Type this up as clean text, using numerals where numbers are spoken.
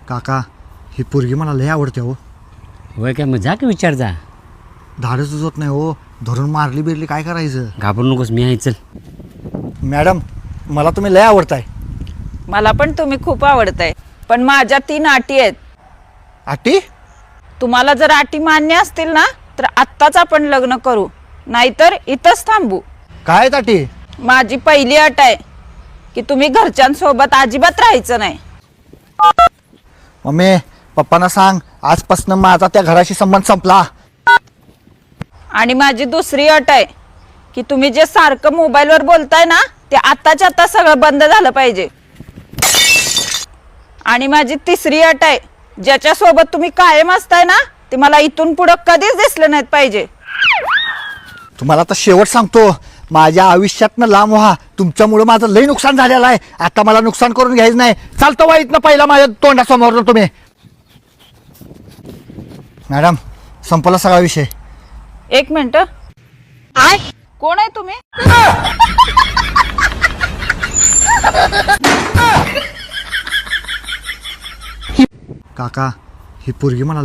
काका ही पोरगी मला लय आवडते हो. होय काय मग जा की विचार जा. धाडच होत नाही हो. धरून मारली बिरली काय करायचं. घाबरू नकोस मी आहे चल. मॅडम मला तुम्ही लय आवडताय. मला पण तुम्ही खूप आवडताय, पण माझ्या 3 अटी आहेत. आटी? तुम्हाला जर अटी मान्य असतील ना तर आत्ताच आपण लग्न करू, नाहीतर इथंच थांबू. काय आटी? माझी पहिली अट आहे की तुम्ही घरच्यांसोबत अजिबात राहायचं नाही. मम्मी पप्पांना सांग आजपासून माझा त्या घराशी संबंध संपला. आणि माझी दुसरी अट आहे की तुम्ही जे सारखं मोबाईलवर बोलताय ना ते आत्ताच्या आत्ता सगळं बंद झालं पाहिजे. आणि माझी तिसरी अट आहे, ज्याच्यासोबत तुम्ही कायम असताय ना ते मला इथून पुढं कधीच दिसलं नाहीत पाहिजे. तुम्हाला आता शेवट सांगतो, माझ्या आयुष्यातनं लांब व्हा. तुमच्यामुळे माझं लय नुकसान झालेलं आहे. आता मला नुकसान करून घ्यायचं नाही. चालतं वाईट ना पहिला माझ्या तोंडासमोर तुम्ही. मॅडम संपला सगळा विषय. 1 मिनिट. कोण आहे तुम्ही? काका ही पोरगी मला